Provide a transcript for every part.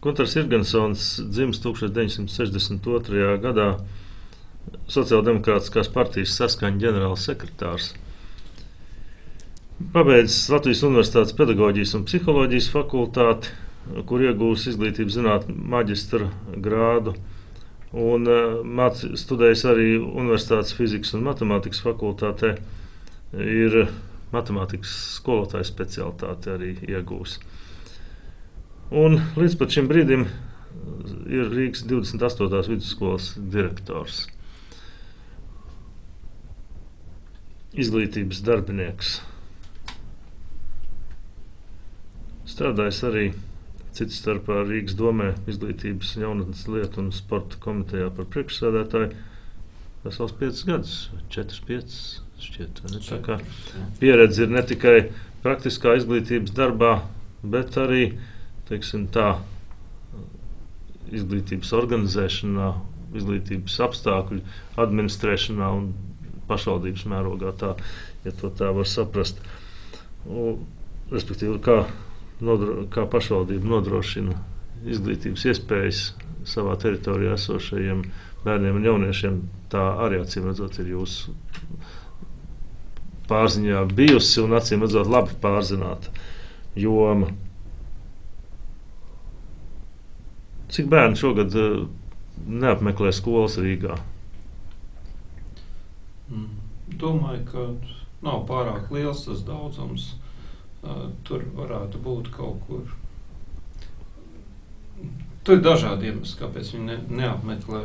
Guntars Irgansons dzimis 1962. Gadā, Sociāldemokrātiskās partijas Saskaņa ģenerāls sekretārs. Pabeidzis Latvijas Universitātes pedagoģijas un psiholoģijas fakultāti, kur iegūs izglītības zinātņu maģistra grādu, un studējis arī Universitātes fizikas un matemātikas fakultātē. Ir matemātikas skolotāja specialitāte arī iegūs. Un līdz pat šim brīdim ir Rīgas 28. vidusskolas direktors. Izglītības darbinieks. Strādājis arī cits starpā Rīgas domē izglītības, jaunatnes lietu un sporta komitejā par priekšsēdētāju. Vesels 5 gadus, 4-5 šķiet. Tā kā pieredze ir ne tikai praktiskā izglītības darbā, bet arī, teiksim tā, izglītības organizēšanā, izglītības apstākļu administrēšanā un pašvaldības mērogā, tā, ja to tā var saprast. Respektīvi, kā pašvaldība nodrošina izglītības iespējas savā teritorijā esošajiem bērniem un jauniešiem, tā arī acīm redzot ir jūsu pārziņā bijusi un acīm redzot labi pārzināta joma. Cik bērni šogad neapmeklē skolas Rīgā? Domāju, ka nav pārāk liels tas daudzums. Tur varētu būt kaut kur. Tur ir dažādi iemesli, kāpēc viņi neapmeklē.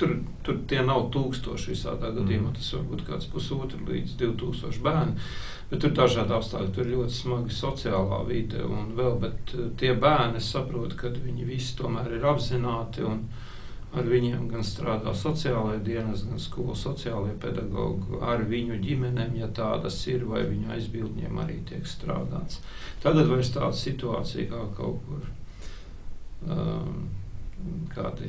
Tur tie nav 1000 visādā gadījumā. Tas var būt kāds 1,5 līdz 2000 bērni. Bet tur ir dažādi apstākļi. Tur ir ļoti smagi sociālā vide un vēl. Bet tie bērni, es saprotu, ka viņi visi tomēr ir apzināti un ar viņiem gan strādā sociālajie dienas, gan skolu sociālajie pedagogi, ar viņu ģimenēm, ja tādas ir, vai viņu aizbildņiem arī tiek strādāts. Tagad vairs tāda situācija kā kaut kur kādi,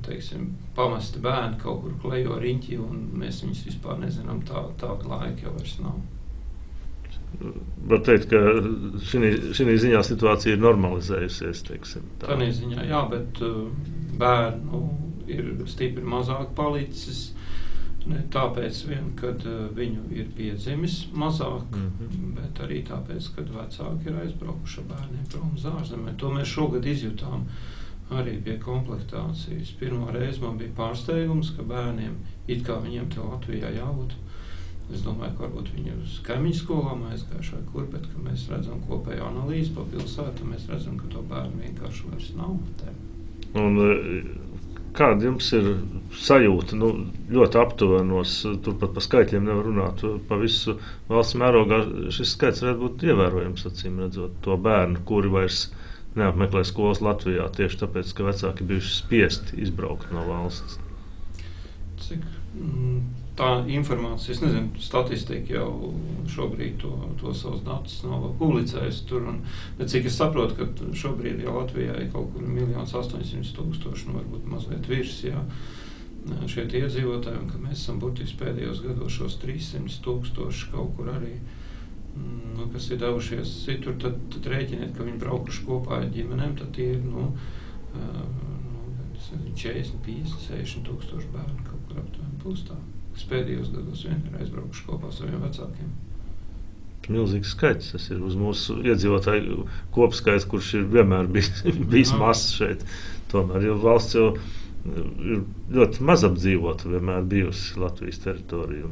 teiksim, pamesti bērni kaut kur klejo riņķi, un mēs viņus vispār nezinām, tāda laika jau vairs nav. Var teikt, ka šī ziņā situācija ir normalizējusies, teiksim. Tādā ziņā, jā, bet bērnu ir stipri mazāk palicis, ne tāpēc vien, kad viņu ir piedzimis mazāk, bet arī tāpēc, kad vecāki ir aizbraukuši ar bērniem prom uz ārzemēm. To mēs šogad izjutām arī pie komplektācijas. Pirmo reizi man bija pārsteigums, ka bērniem, it kā viņiem te Latvijā jābūt, es domāju, ka varbūt viņi uz kaimiņu skolām aizgājuši vai kur, bet ka mēs redzam kopēju analīzi pa pilsētu, mēs redzam, ka to bērnu vienkārši vairs nav. Un kāda jums ir sajūta? Ļoti aptuvenos, turpat pa skaitļiem nevar runāt, pa visu valsts mērogā šis skaits varētu būt ievērojams, acīm redzot, to bērnu, kuri vairs neapmeklē skolas Latvijā, tieši tāpēc, ka vecāki bijuši spiesti izbraukt no valsts. Cik tā informācija, es nezinu, statistika jau šobrīd to savus datus nav publicējusi tur, bet cik es saprotu, ka šobrīd jau Latvijā ir kaut kur 1,800,000, varbūt mazliet virs, šie iedzīvotāji, un ka mēs esam burtiski pēdējos gados šos 300,000 kaut kur arī, kas ir devušies citur, tad rēķiniet, ka viņi braukuši kopā ar ģimenēm, tad tie ir, 40, 50, 60,000 bērni kaut kur aptuveni būs tā, kas pēdējos gados vien ir aizbraukuši kopā ar saviem vecākiem. Milzīgs skaits, tas ir uz mūsu iedzīvotāju kopskaits, kurš ir vienmēr bijis mazs šeit. Tomēr jau valsts jau ir ļoti maz apdzīvota, vienmēr bijusi Latvijas teritorija.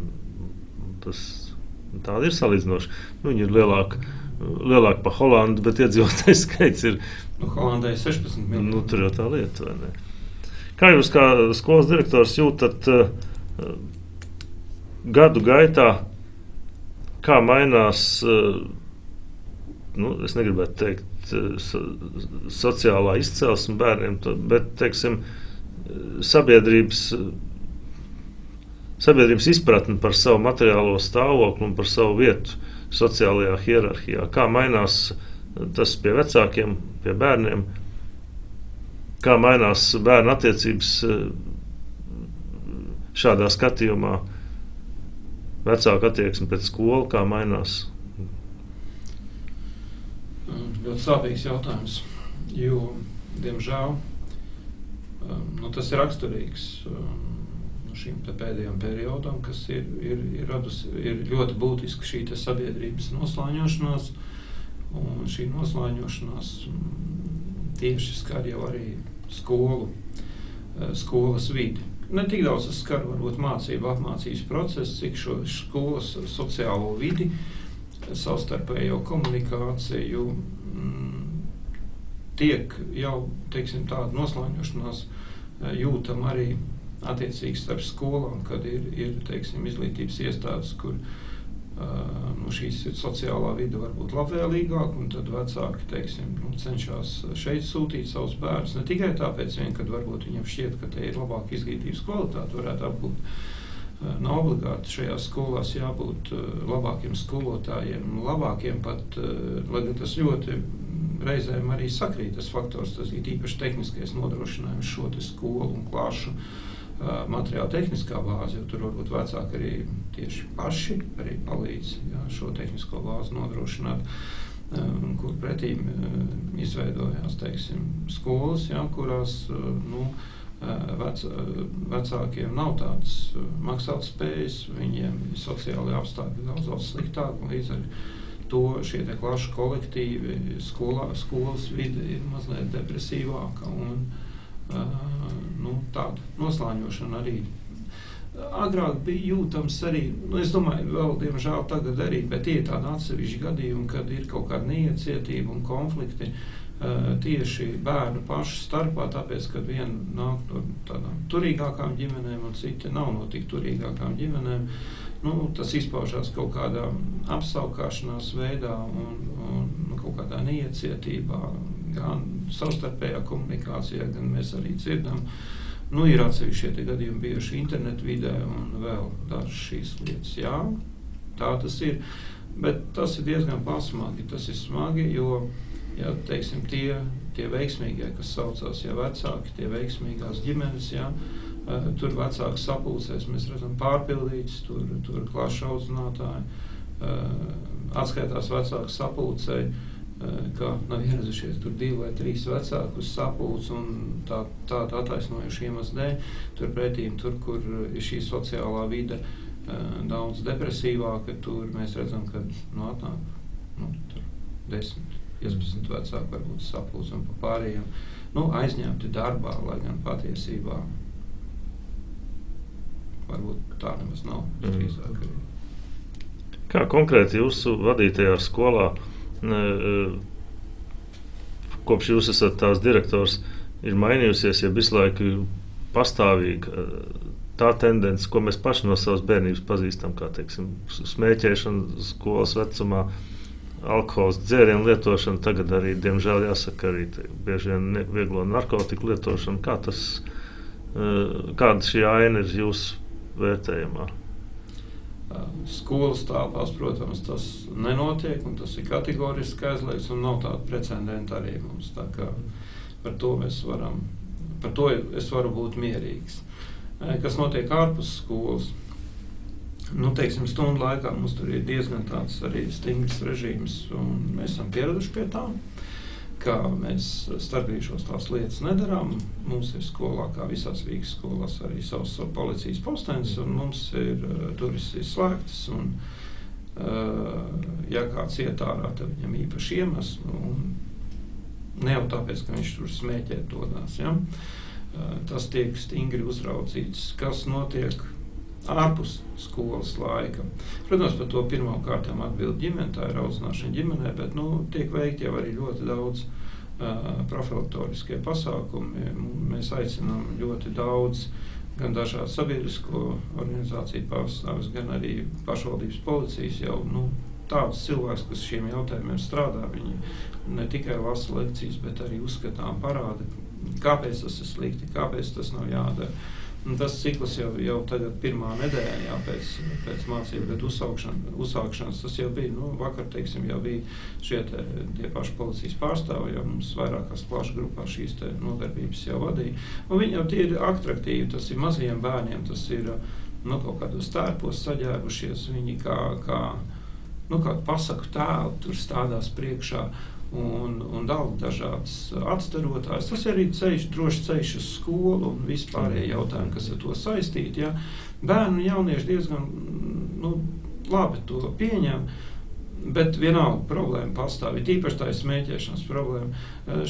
Tāda ir salīdzinoši. Viņi ir lielāki pa Holandu, bet iedzīvotājs skaits ir. Holandē ir 16 miljoni. Tur jau tā lieta, vai ne? Kā jūs kā skolas direktors jūtat gadu gaitā, kā mainās, es negribētu teikt, sociālā izcelsme bērniem, bet, teiksim, sabiedrības izpratni par savu materiālo stāvokli un par savu vietu sociālajā hierarhijā. Kā mainās tas pie vecākiem, pie bērniem? Kā mainās bērnu attiecības šādā skatījumā? Vecāku attieksmi pret skolu, kā mainās? Ļoti sāpīgs jautājums, jo diemžēl, tas ir raksturīgs šīm pēdējām periodām, kas ir ļoti būtiski šī sabiedrības noslāņošanās, un šī noslāņošanās tieši skar jau arī skolas vidi. Ne tik daudz tas skar varbūt apmācības procesu, cik šo skolas sociālo vidi, savstarpējo komunikāciju, tiek jau, teiksim, tāda noslāņošanās jūtam arī attiecīgi starp skolām, kad ir teiksim, izglītības iestādes, kur šīs sociālā vide var būt labvēlīgāka, un tad vecāki, teiksim, cenšas šeit sūtīt savus bērnus, ne tikai tāpēc, kad varbūt viņam šķiet, ka te ir labāka izglītības kvalitāte, varētu apgūt. Nav obligāti šajās skolās jābūt labākiem skolotājiem, labākiem pat, lai gan tas ļoti reizēm arī sakrīt tas faktors, tas ir īpaši tehniskais nodrošinājums šo te skolu un klāšu materiāla tehniskā bāze, jo tur varbūt vecāki arī tieši paši arī palīdz šo tehnisko bāzi nodrošināt, kur pretīm izveidojās, teiksim, skolas, kurās, vecākiem nav tādas maksātspējas, viņiem sociāli apstākļi daudz sliktāk, un līdz ar to šie te klašu kolektīvi, skolas vide ir mazliet depresīvāka, un tāda noslāņošana arī. Agrāk bija jūtams arī, es domāju, vēl diemžēl tagad arī, bet ir tādi atsevišķi gadījumi, kad ir kaut kāda neiecietība un konflikti tieši bērnu pašu starpā, tāpēc, kad viena nāk no tādām turīgākām ģimenēm un citi nav no tik turīgākām ģimenēm. Tas izpaužās kaut kādā apsaukāšanās veidā un kaut kādā neiecietībā, gan savstarpējā komunikācijā, gan mēs arī dzirdam. Ir atsevišķi šie gadījumi bijuši internetu vidē un vēl dažas šīs lietas. Jā, tā tas ir, bet tas ir diezgan pasmagi. Tas ir smagi, jo, teiksim, tie veiksmīgie, kas saucās, vecāki, tie veiksmīgās ģimenes, tur vecāku sapulcēs mēs redzam pārpildītas, tur klašu audzinātāji, atskaitās vecāku sapulcei, ka nav ieradušies tur 2 vai 3 vecāku uz sapulci un tāda attaisnojuša iemesla dēļ. Turpretīm, kur ir šī sociālā vide daudz depresīvāka, tur mēs redzam, ka atnāk 10, 15 vecāki varbūt sapulci un pa pārējiem aizņemti darbā, lai gan patiesībā varbūt tā nemaz nav. Kā konkrēti jūsu vadītajā skolā, kopš jūs esat tās direktors, ir mainījusies, visu laiku pastāvīgi tā tendence, ko mēs paši no savas bērnības pazīstam, kā, teiksim, smēķēšana skolas vecumā, alkohols dzērienu lietošana, tagad arī, diemžēl, jāsaka, arī bieži vien vieglo narkotiku lietošana. Kāda šī aina ir jūsu vērtējumā? Skolas telpās, protams, tas nenotiek, un tas ir kategoriski aizliegts, un nav tāda precedenta arī mums. Tā kā par to es varu būt mierīgs. Kas notiek ārpus skolas? Teiksim, stundu laikā mums tur ir diezgan tāds arī stingrs režīms, un mēs esam pieraduši pie tā, ka mēs starpbrīžos tās lietas nedarām. Mums ir skolā, kā visās Rīgas skolās, arī savs policijas postenis, un mums ir durvis ir slēgtas, un ja kāds iet ārā, tad viņam īpaši iemesli, un ne jau tāpēc, ka viņš tur smēķēt dodās. Tas tiek stingri uzraudzīts, kas notiek ārpus skolas laika. Protams, par to pirmām kārtām atbild ģimene, tā ir audzināšana ģimenē, bet tiek veikti jau arī ļoti daudz profilaktoriskie pasākumi. Mēs aicinām ļoti daudz gan dažādu sabiedrisko organizāciju pārstāvis, gan arī pašvaldības policijas jau tāds cilvēks, kas šiem jautājumiem strādā. Viņi ne tikai lasa lekcijas, bet arī uzskatām parāda, kāpēc tas ir slikti, kāpēc tas nav jādara. Tas cikls jau tagad pirmā nedēļā pēc mācību gadu uzsākšanas, tas jau bija, vakar, teiksim, jau bija tie paši policijas pārstāvi, jau mums vairākās klašu grupās šīs te nodarbības jau vadīja. Un viņi jau tie ir atraktīvi, tas ir mazajiem bērniem, tas ir, kaut kādos tērpos saģērbušies, viņi kā pasaku tēlu tur stādās priekšā. un dala dažādas atstarotājs. Tas arī droši ceļš uz skolu un vispārējie jautājumi, kas ar to saistīti. Ja. Bērni un jaunieši diezgan labi to pieņem, bet vienalga problēma pastāv. Tīpaši tā ir smēķēšanas problēma.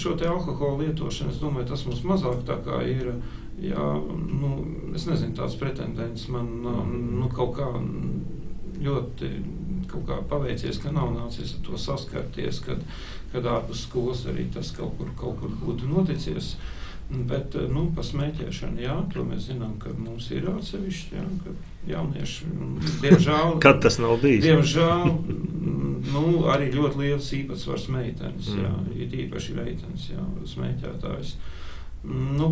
Šo te alkohola lietošanu, es domāju, tas mums mazāk tā kā ir, es nezinu, tāds pretendents man kaut kā ļoti kaut kā paveicies, ka nav nācies ar to saskarties, kad ārpus skolas arī tas kaut kur būtu noticies. Bet, pa smēķēšanu, jā, to mēs zinām, ka mums ir atsevišķi, jā, ka jaunieši, diemžēl... Kad tas nav bijis? Diemžēl, arī ļoti liels īpatsvars meitenes, jā, ir īpaši meitenes, jā, smēķētājs.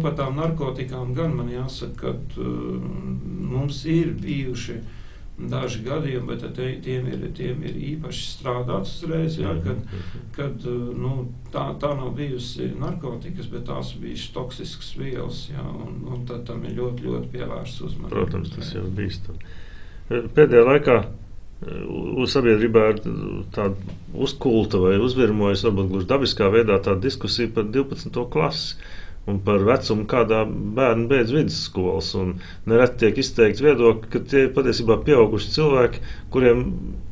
Par tām narkotikām gan man jāsaka, ka mums ir bijuši daži gadījumi, bet tiem ir īpaši strādāts uzreiz, jā, kad tā nav bijusi narkotikas, bet tās bijušas toksiskas vielas, jā, un tad tam ir ļoti, ļoti pievērsts uzmanība. Protams, tas jau bīstam. Pēdējā laikā sabiedrībā ir tāda uzkulta vai uzvirmojas, varbūt gluži dabiskā veidā tāda diskusija par 12. klasi. Un par vecumu, kādā bērni beidz vidusskolas. Un nereti tiek izteikts viedokļi, ka tie ir patiesībā pieauguši cilvēki, kuriem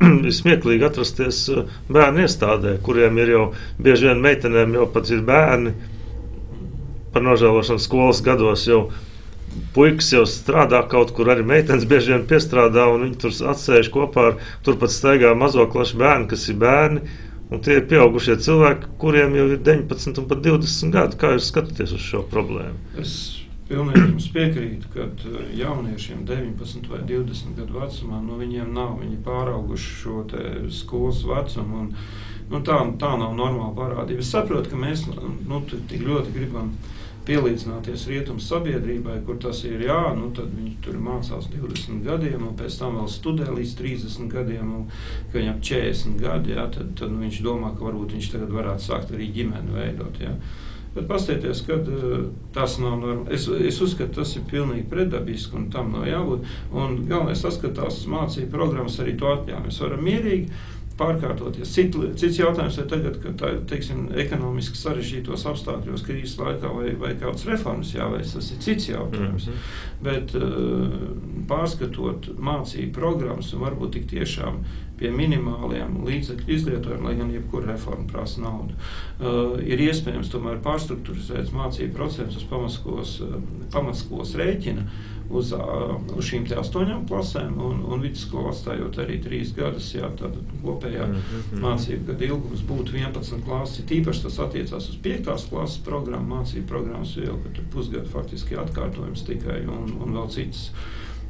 ir smieklīgi atrasties bērnu iestādē, kuriem ir jau bieži vien meitenēm jau pat ir bērni. Par nožēlošanu skolas gados jau puikas jau strādā kaut kur, arī meitenes bieži vien piestrādā, un viņi tur atsēž kopā ar turpat staigā mazo klašu bērni, kas ir bērni. Un tie ir pieaugušie cilvēki, kuriem jau ir 19 un pat 20 gadi. Kā jūs skatāties uz šo problēmu? Es pilnīgi jums piekrītu, ka jauniešiem 19 vai 20 gadu vecumā, viņiem nav, viņi pārauguši šo te skolas vecumu, un tā nav normāla parādība. Es saprotu, ka mēs tik ļoti gribam pielīdzināties rietumu sabiedrībai, kur tas ir tad viņi tur mācās 20 gadiem un pēc tam vēl studē līdz 30 gadiem, un ka viņam 40 gadi, tad viņš domā, ka varbūt viņš tagad varētu sākt arī ģimeni veidot. Jā. Bet pastieties, kad tas nav normāli. Es uzskatu, tas ir pilnīgi pretdabiski un tam nav jābūt. Un galvenais tas, ka tās mācību programmas arī to atļauj. Mēs varam mierīgi pārkārtoties. Cits jautājums ir tagad, kad ekonomiski sarežģītos apstākļos krīzes laikā vai kādas reformas jāveic, tas ir cits jautājums. Bet pārskatot mācību programmas un varbūt tik tiešām pie minimāliem līdzekļu izlietojumiem, lai gan jebkura reforma prasa naudu, ir iespējams tomēr pārstrukturizēt mācību procesus uz pamatskolas rēķina, uz šīm 8 klasēm un vidusskolu atstājot arī 3 gadus, tad kopējā mācību gada ilgums būtu 11 klases. Tīpaši tas attiecās uz 5. klases programmu, mācību programmas vēl, ka tur pusgadu faktiski atkārtojums tikai un vēl cits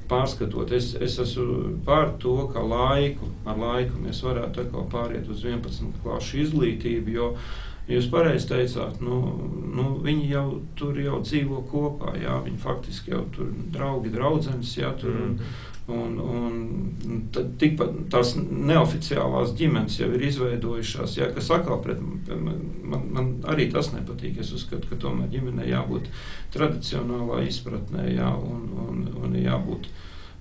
pārskatot. Es esmu pār to, ka ar laiku mēs varētu atkal pāriet uz 11 klašu izglītību, jo jūs pareizi teicāt, viņi jau tur dzīvo kopā, jā, viņi faktiski jau tur draugi, draudzenes, jā, tur, un tikpat tās neoficiālās ģimenes jau ir izveidojušās, jā, kas atkal man arī tas nepatīk. Es uzskatu, ka tomēr ģimenei jābūt tradicionālā izpratnē, jā, un jābūt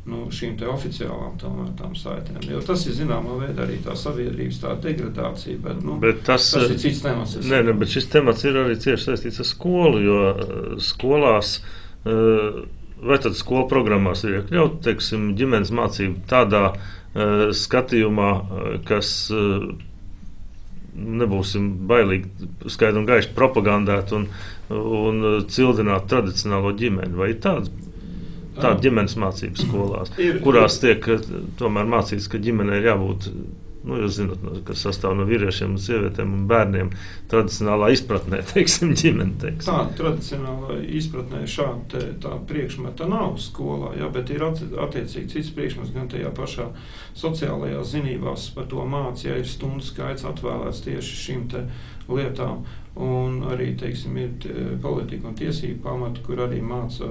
šīm te oficiālām tām saitēm. Jo tas ir zināmā veidā arī tā sabiedrības tā degradācija, bet tas ir cits temats. Bet šis temats ir arī cieši saistīts ar skolu, jo skolās, vai tad skolu programmās ir iekļaut, teiksim, ģimenes mācību tādā skatījumā, kas nebūsim bailīgi skaidri un gaiši propagandēt un cildināt tradicionālo ģimeni. Vai ir tāda ģimenes mācības skolās, kurās tiek tomēr mācīts, ka ģimenei ir jābūt, jūs zināt, kas sastāv no vīriešiem un sievietēm un bērniem tradicionālā izpratnē, ģimene. Tā tradicionālā izpratnē tā priekšmeta nav skolā, jā, bet ir attiecīgi cits priekšmets gan tajā pašā sociālajās zinībās par to māc, ja ir stundu skaits atvēlēts tieši šīm te lietām. Un arī, ir politika un tiesība pamata, kur arī māca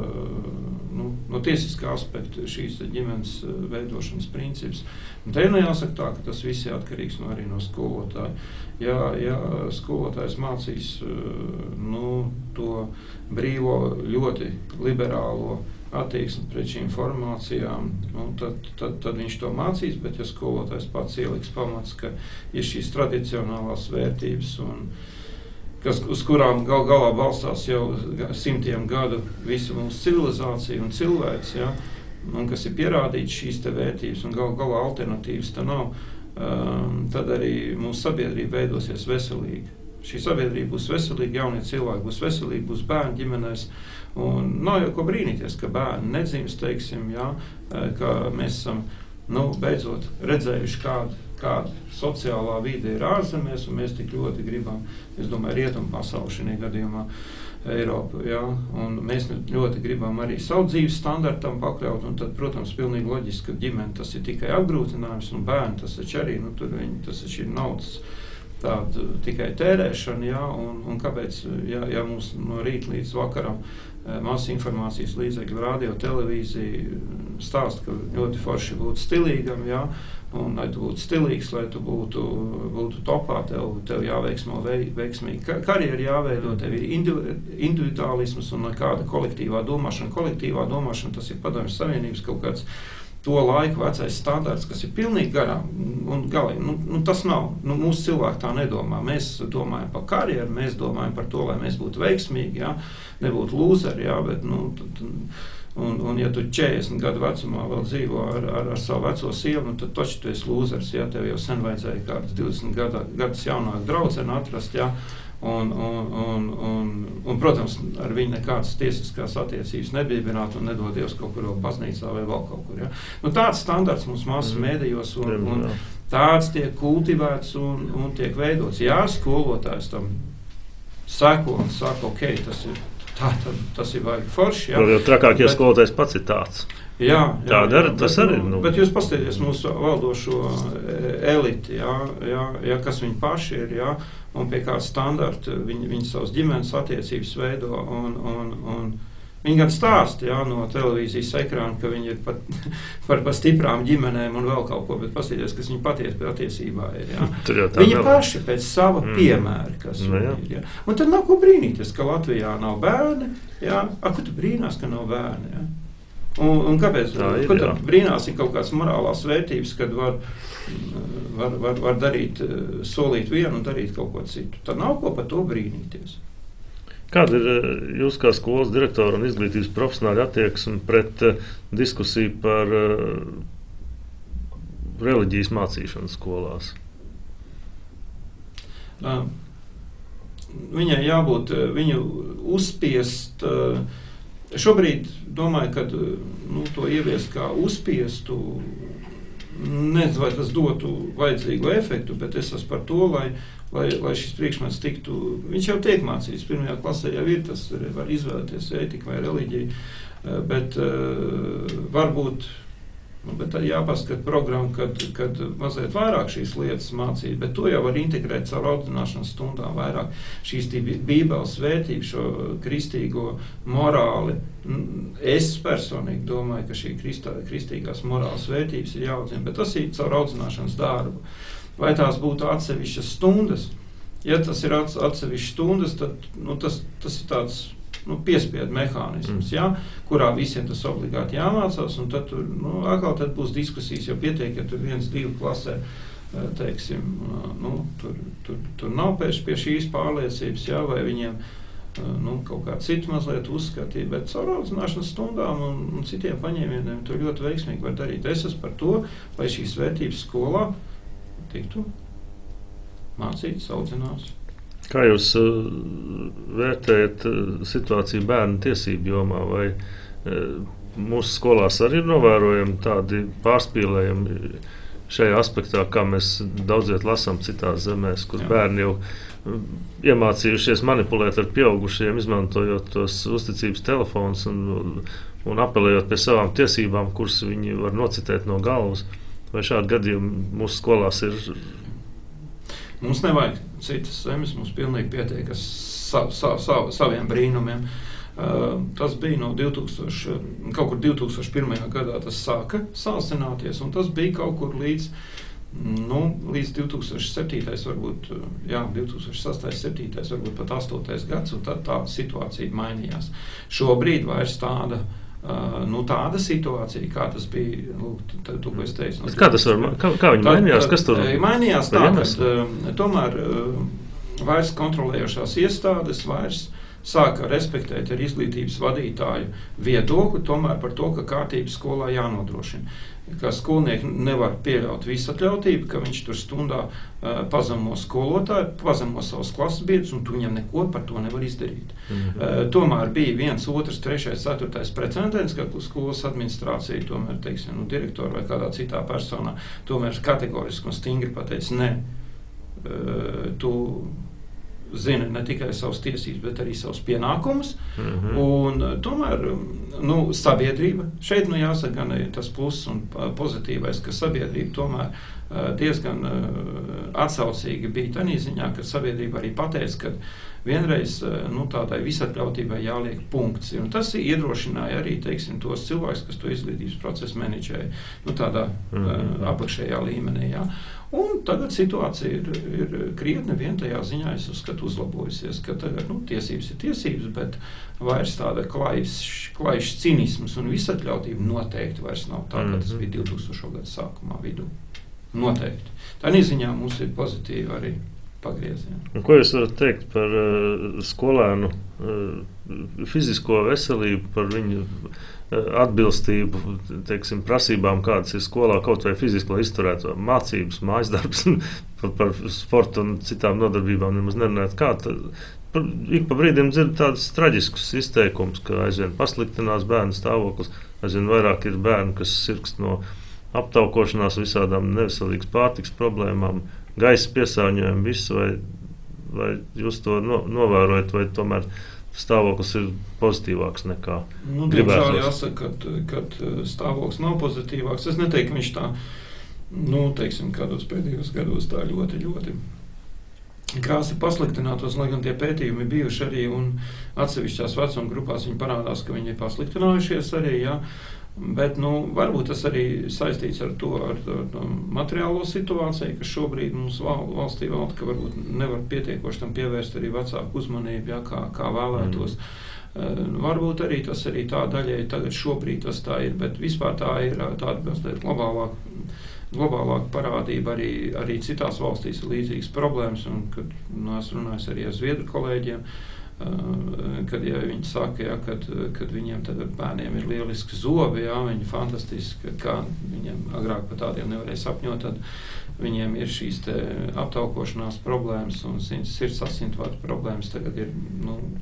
no tiesiskā aspekta šīs ģimenes veidošanas princips. Un te jāsaka tā, ka tas viss ir atkarīgs arī no skolotāja. Ja skolotājs mācīs to brīvo, ļoti liberālo attieksmi pret šīm formācijām, tad viņš to mācīs, bet ja skolotājs pats ieliks pamats, ka ir šīs tradicionālās vērtības, uz kurām galā balstās jau simtiem gadu visu mūsu civilizāciju un cilvēks, ja, un kas ir pierādīts šīs te vērtības un galā alternatīvas tā nav, tad arī mūsu sabiedrība veidosies veselīgi. Šī sabiedrība būs veselīga, jaunie cilvēki būs veselīgi, būs bērni ģimenēs, un nav jau ko brīnīties, ka bērni nedzimst, teiksim, ja, ka mēs esam, beidzot redzējuši, kāda sociālā vide ir ārzemēs, un mēs tik ļoti gribam, es domāju, rietumu pasauli šajā gadījumā, Eiropu, ja, un mēs ļoti gribam arī savu dzīves standartam pakļaut, un tad, protams, pilnīgi loģiski, ka ģimene tas ir tikai apgrūtinājums, un bērni tas taču arī, tas taču ir naudas tāda tikai tērēšana, ja, un kāpēc, ja mums no rīta līdz vakaram masu informācijas līdzekļu, radio, televīzija stāsta, ka ļoti forši būt stilīgam, ja, un lai tu būtu stilīgs, lai tu būtu topā, tev jāveiksmo veiksmīgi karjeru jāveido, tev ir individuālisms un nekāda kolektīvā domāšana. Kolektīvā domāšana, tas ir Padomju Savienības kaut kāds to laiku vecais standarts, kas ir pilnīgi garām un galīgi. Tas nav. Mūsu cilvēki tā nedomā. Mēs domājam par karjeru, mēs domājam par to, lai mēs būtu veiksmīgi, ja, nebūtu lūzeri, ja, bet, un ja tu 40 gadu vecumā vēl dzīvo ar savu veco sievu, tad taču tu esi lūzers, ja, tev jau sen vajadzēja kāds 20 gadus jaunāk draudzeni atrast, ja, un, protams, ar viņu nekādas tiesiskās attiecības nebībināt un nedod Dievs kaut kur vēl baznīcā vai vēl kaut kur. Ja. Tāds standarts mums masu mēdījos un tāds tiek kultivēts un tiek veidots. Jā, skolotājs tam seko un saka, ok, tas ir vajag forši. Jā. Vēl jau trakākie skolotājs pats ir tāds. Jā, tas arī. Bet jūs paskatieties mūsu valdošo eliti, jā, kas viņi paši ir, jā, un pie kāda standarta viņi savas ģimenes attiecības veido, un viņi gan stāsta, jā, no televīzijas ekrāna, ka viņi ir par stiprām ģimenēm un vēl kaut ko, bet paskatieties, kas viņi patiesībā ir, jā. Viņi paši pēc sava piemēra, kas viņi ir, jā. Un tad nav ko brīnīties, ka Latvijā nav bērni, jā, ko tu brīnās, ka nav bērni, jā. Un kāpēc? Kur tad brīnās ir kaut kādas morālās vērtības, kad var darīt, solīt vienu un darīt kaut ko citu. Tad nav ko par to brīnīties. Kāda ir jūs kā skolas direktora un izglītības profesionāļa attieksme pret diskusiju par reliģijas mācīšanu skolās? Viņai jābūt, viņu uzspiest. Šobrīd domāju, ka to ieviest kā uzspiestu, nezinu, vai tas dotu vajadzīgu efektu, bet es esmu par to, lai šis priekšmets tiktu, viņš jau tiek mācīts, 1. klasē jau ir, tas var izvēlēties ētika vai reliģija, bet varbūt, bet tad jāpaskat programmu, kad mazliet vairāk šīs lietas mācīt, bet to jau var integrēt caur audzināšanas stundām vairāk šīs bībeles vērtības, šo kristīgo morāli. Es personīgi domāju, ka šī kristīgās morāles vērtības ir jāaudzina, bet tas ir caur audzināšanas darbu. Vai tās būtu atsevišķas stundas? Ja tas ir atsevišķas stundas, tad tas ir tāds piespiedu mehānisms, ja, kurā visiem tas obligāti jāmācās, un tad tad būs diskusijas, jo pietiek, ja tur 1-2 klasē, teiksim, tur nav pie šīs pārliecības, ja, vai viņiem kaut kā citu mazliet uzskatīja, bet caur audzināšanas stundām un citiem paņēmieniem to ļoti veiksmīgi var darīt. Es esmu par to, lai šīs vērtības skolā tiktu mācītas, audzināts. Kā jūs vērtējat situāciju bērnu tiesību jomā? Vai mūsu skolās arī ir novērojami tādi pārspīlējumi šajā aspektā, kā mēs daudziet lasām citās zemēs, kur bērni jau iemācījušies manipulēt ar pieaugušiem, izmantojot tos uzticības telefonus un apelējot pie savām tiesībām, kuras viņi var nocitēt no galvas? Vai šādi gadījumi mūsu skolās ir? Mums nevajag citas zemes, mums pilnīgi pietiek saviem brīnumiem. Tas bija no kaut kur 2001. Gadā tas sāka sāsināties, un tas bija kaut kur līdz 2007. varbūt, 2006. 2007. varbūt pat 8. gads, un tad tā situācija mainījās. Šobrīd vairs tāda tāda situācija, kā tas bija, to, ko es teicu. Kā tas var, kā viņi mainījās? Kas tur mainījās tā, ka tomēr vairs kontrolējošās iestādes vairs sāka respektēt ar izglītības vadītāju viedokli tomēr par to, ka kārtība skolā jānodrošina. Ka skolnieki nevar pieļaut visatļautību, ka viņš tur stundā pazemo skolotāju, pazemo savus klases biedrus, un tu viņam neko par to nevar izdarīt. Tomēr bija 1, 2, 3, 4 precedents, ka skolas administrācija, tomēr, teiksim, direktori vai kādā citā personā, tomēr kategoriski un stingri pateica, ne, tu zina ne tikai savas tiesības, bet arī savas pienākumus. Un tomēr sabiedrība, šeit jāsaka gan tas pluss un pozitīvais, ka sabiedrība tomēr diezgan atsaucīgi bija tādā ziņā, ka sabiedrība arī pateica, ka vienreiz tādai visatļautībai jāliek punkts. Un tas iedrošināja arī, teiksim, tos cilvēkus, kas to izglītības procesu menedžēja, tādā apakšējā līmenī. Jā. Un tagad situācija ir krietni vien tajā ziņā, es uzskatu, uzlabojusies, ka tagad tiesības ir tiesības, bet vairs tāda klaišs cinisms un visatļautība noteikti vairs nav tā, kā tas bija 2000. Gadu sākumā vidū. Noteikti. Tādā ziņā mums ir pozitīvi arī pagriezieni. Un ko jūs varat teikt par skolēnu fizisko veselību, par viņu atbilstību, teiksim, prasībām, kādas ir skolā, kaut vai fiziski, lai izturētu mācības, mājas darbs, par sportu un citām nodarbībām nemaz nerunāt. Kā ik pa brīdiem dzird tādus traģiskus izteikumus, ka aizvien pasliktinās bērnu stāvoklis, aizvien vairāk ir bērni, kas sirkst no aptaukošanās, visādām neveselīgas pārtikas problēmām, gaisa piesārņojumu, visu, vai jūs to novērojat, vai tomēr stāvoklis ir pozitīvāks nekā gribētos? Diemžēl jāsaka, kad stāvoklis nav pozitīvāks. Es neteiktu, ka viņš tā, teiksim, kādos pēdējos gados tā ļoti, ļoti krāsi pasliktinātos, lai gan tie pētījumi bijuši arī, un atsevišķās vecuma grupās viņi parādās, ka viņi ir pasliktinājušies arī, jā. Bet, varbūt tas arī saistīts ar to, ar materiālo situāciju, kas šobrīd mums valstī valda, ka varbūt nevar pietiekoši tam pievērst arī vecāku uzmanību, jā, kā vēlētos. Varbūt arī tas arī tā daļai tagad šobrīd tas tā ir, bet vispār tā ir tāda globālāka parādība arī citās valstīs ir līdzīgas problēmas, un kad es runāju arī ar zviedru kolēģiem, kad viņi saka, kad viņiem tagad bērniem ir lieliski zobi, viņi fantastiski, kā viņiem agrāk par tādiem nevarēja sapņot, tad viņiem ir šīs te aptaukošanās problēmas un sirds asinsvadu problēmas tagad ir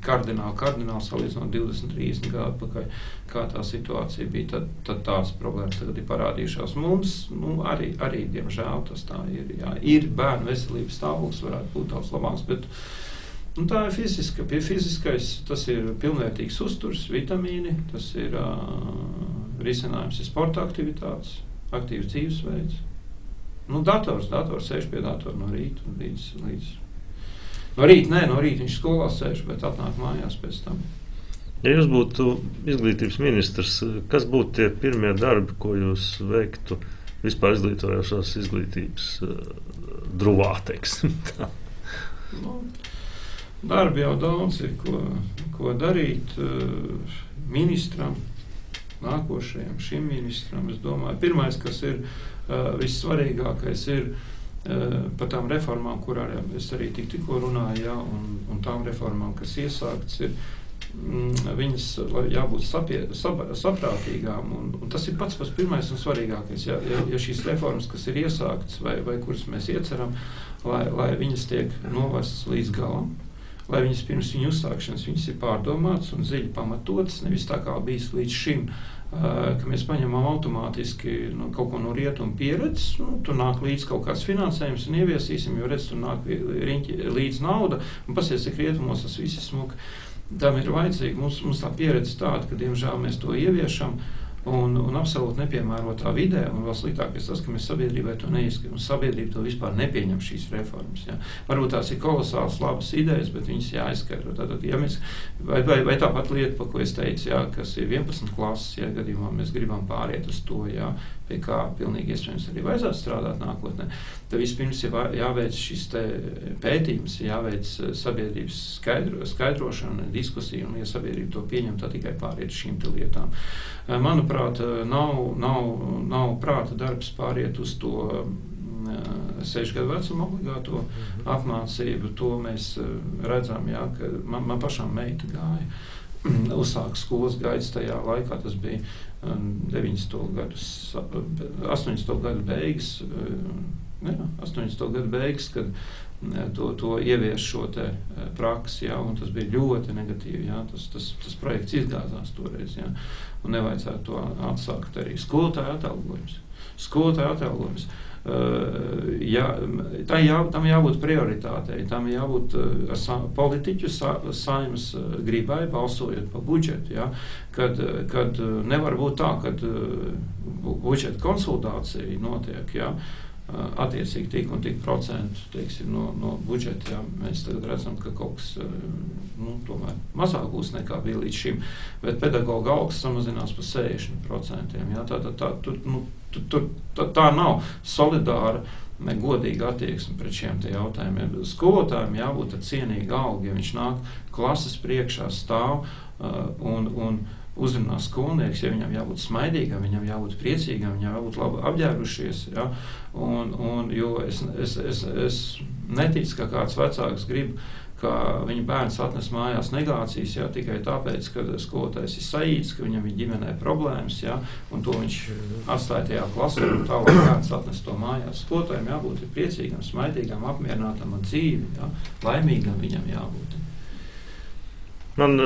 kardināli salīdzinot 20-30 gadu atpakaļ, kā tā situācija bija, tad tās problēmas tagad ir parādījušās. Mums arī diemžēl tas tā ir. Jā. Ir bērnu veselības stāvoklis, varētu būt daudz labāks, bet tā ir fiziska. Pie fiziskais tas ir pilnvērtīgs uzturs, vitamīni, tas ir risinājums ir sporta aktivitātes, aktīvs dzīvesveids. Dators sēž pie datora no rīta līdz no rīta viņš skolā sēž, bet atnāk mājās pēc tam. Ja jūs būtu izglītības ministrs, kas būtu tie pirmie darbi, ko jūs veiktu vispār izglītojošās izglītības druvā, teiksim tā? Darbi jau daudz ir, ko darīt ministram, nākošajam, šim ministram. Es domāju, pirmais, kas ir vissvarīgākais, ir par tām reformām, kurām es arī tikko runāju, jā, un tām reformām, kas iesākts, ir viņas jābūt saprātīgām, un tas ir pats pirmais un svarīgākais. Ja šīs reformas, kas ir iesākts vai kuras mēs ieceram, lai viņas tiek novestas līdz galam, lai viņas pirms viņu uzsākšanas viņas ir pārdomātas un dziļi pamatotas, nevis tā kā bijis līdz šim, ka mēs paņemam automātiski kaut ko no rietumu pieredzes, tur nāk līdz kaut kāds finansējums un ieviesīsim, jo redz, tur nāk līdz nauda, un pasies, cik rietumos tas viss ir smuki. Tam ir vajadzīgi, mums tā pieredze tāda, ka, diemžēl, mēs to ieviešam, un absolūti nepiemērotā vidē, un vēl sliktākais tas, ka mēs sabiedrībai to neizskatām, un sabiedrība to vispār nepieņem šīs reformas. Ja. Varbūt tās ir kolosāls labas idejas, bet viņas jāizskaidro. Tātad, ja mēs, vai tāpat lieta, pa ko es teicu, ja, kas ir 11 klases, ja gadījumā mēs gribam pāriet uz to, ja, pie kā pilnīgi iespējams arī vajadzētu strādāt nākotnē, tad vispirms ir jāveic šis te pētījums, jāveic sabiedrības skaidrošana, diskusija, un ja sabiedrība to pieņem, tad tikai pāriet šīm te lietām. Manuprāt, nav prāta darbs pāriet uz to 6 gadu vecuma obligāto apmācību. To mēs redzam, jā, ka man pašām meita gāja. Uzsāka skolas gaidas tajā laikā, tas bija 80. gadu beigas, 80. gadu beigas, kad to ievies šo te praksi, jā, un tas bija ļoti negatīvi, jā, tas projekts izgāzās toreiz, jā, un nevajadzētu to atsākt arī. Skolotāju atalgojums. Tam jābūt prioritātei, tam jābūt politiķu saeimas gribai balsojot par budžetu, ja, kad nevar būt tā, kad budžeta konsultācija notiek, ja, attiecīgi tik un tik procentu, teiksim, no budžeta, ja, mēs tagad redzam, ka kaut kas, tomēr mazāk būs nekā bija līdz šim, bet pedagoga algas samazinās par 60%, ja, tā nav solidāra, godīga attieksme pret šiem te jautājumiem. Skolotājiem jābūt ar cienīgu algu, ja viņš nāk klases priekšā stāv un uzrunā skolnieks, ja viņam jābūt smaidīgam, viņam jābūt priecīgam, viņam jābūt labi apģērbušies, ja, jo es neticu, ka kāds vecāks grib, ka viņa bērns atnes mājās negācijas, ja, tikai tāpēc, ka skolotājs ir saīts, ka viņam ir ģimenē problēmas, ja, un to viņš atstāja tajā klasē, un tālāk bērns atnes to mājās. Skolotājiem jābūt priecīgam, smaidīgam, apmierinātam ar dzīvi, ja, laimīgam viņam jābūt. Man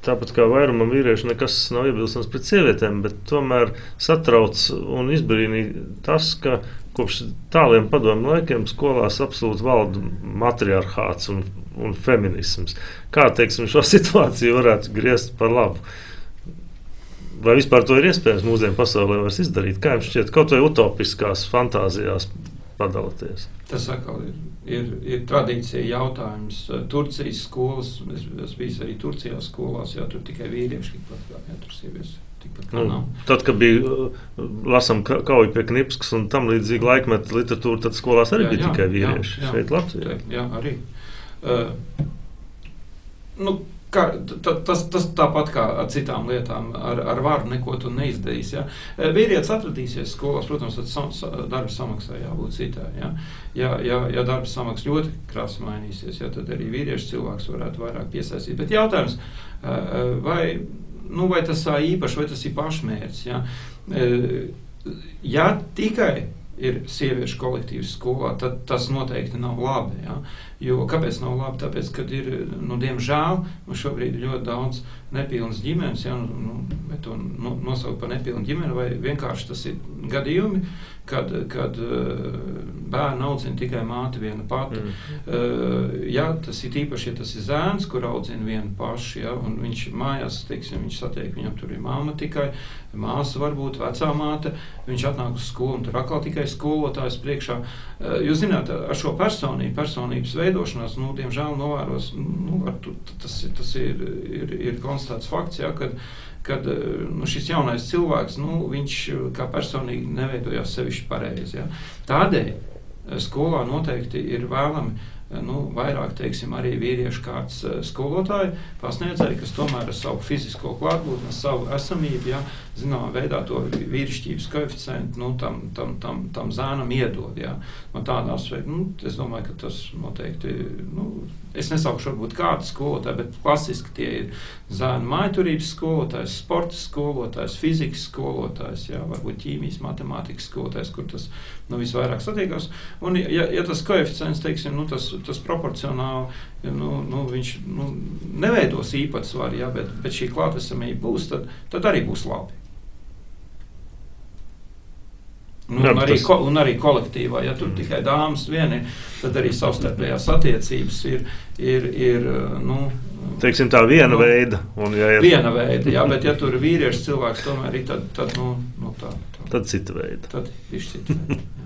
tāpat kā vairumam vīriešu nekas nav iebilstams pret sievietēm, bet tomēr satrauc un izbrīnīja tas, ka kopš tāliem padomu laikiem skolās absolūti valda matriarhāts un feminisms. Kā, teiksim, šo situāciju varētu griezt par labu? Vai vispār to ir iespējams mūsdienu pasaulē vairs izdarīt? Kā jums šķiet, kaut vai utopiskās fantāzijās padalāties? Tas atkal ir tradīcija jautājums. Turcijas skolas, es biju arī Turcijā skolās, jā, tur tikai vīrieši tikpat kā, jā, tur sievietes tikpat kā nav. Tad, kad bija lasam kauju pie Knipskas un tam līdzīgi laikmeta literatūra, tad skolās arī bija tikai vīrieši. Jā, šeit Latvijā. Jā, arī. Tas tāpat kā ar citām lietām, ar varu neko tu neizdarīs. Ja? Vīrietis atradīsies skolās, protams, tad darba samaksā jābūt citai. Ja? Ja darba samaksa ļoti krasi mainīsies, ja, tad arī vīriešu cilvēks varētu vairāk piesaistīt. Bet jautājums, vai tas īpaši, vai tas ir pašmērķis? Ja? Ja tikai ir sieviešu kolektīvs skolā, tad tas noteikti nav labi. Ja? Jo kāpēc nav labi? Tāpēc, kad ir, diemžēl, šobrīd ir ļoti daudz nepilnas ģimenes, ja? Vai to nosaukt par nepilnu ģimeni, vai vienkārši tas ir gadījumi, kad bērnu audzina tikai māte viena pati. Ja tas ir īpaši, ja tas ir zēns, kur audzina vienu pašu, ja? Un viņš mājās, teiksim, viņš satiek, viņam tur ir māma tikai, māsa varbūt, vecā māte, viņš atnāk uz skolu un tur atkal tikai skolotājs priekšā. Jūs zināt, ar šo personības veidošanās, diemžēl novēros, tas ir konstatēts fakts, ja, kad šis jaunais cilvēks, viņš kā personīgi neveidojās sevišķi pareizi. Ja. Tādēļ skolā noteikti ir vēlami vairāk, teiksim, arī vīriešu kārtas skolotāji, pasniedzēji, kas tomēr ar savu fizisko klātbūtni, ar savu esamību, ja, zināmā veidā to vīrišķības koeficientu tam zēnam iedod. Ja. No tādā aspekta, es domāju, ka tas noteikti, es nesaukšu varbūt kādu skolotāju, bet klasiski tie ir zēnu mājturības skolotājs, sporta skolotājs, fizikas skolotājs, ja, varbūt ķīmijas, matemātikas skolotājs, kur tas visvairāk satiekās. Un ja tas koeficients, teiksim, tas proporcionāli, viņš neveidos īpatsvaru, ja, bet šī klātesamība būs, tad arī būs labi. Un arī kolektīvā, ja tur tikai dāmas vieni, tad arī savstarpējās attiecības ir teiksim tā viena veida. Viena veida, jā, bet ja tur ir vīrieši cilvēks, tomēr arī tad tā. Tad cita veida. Tad višķi cita veida.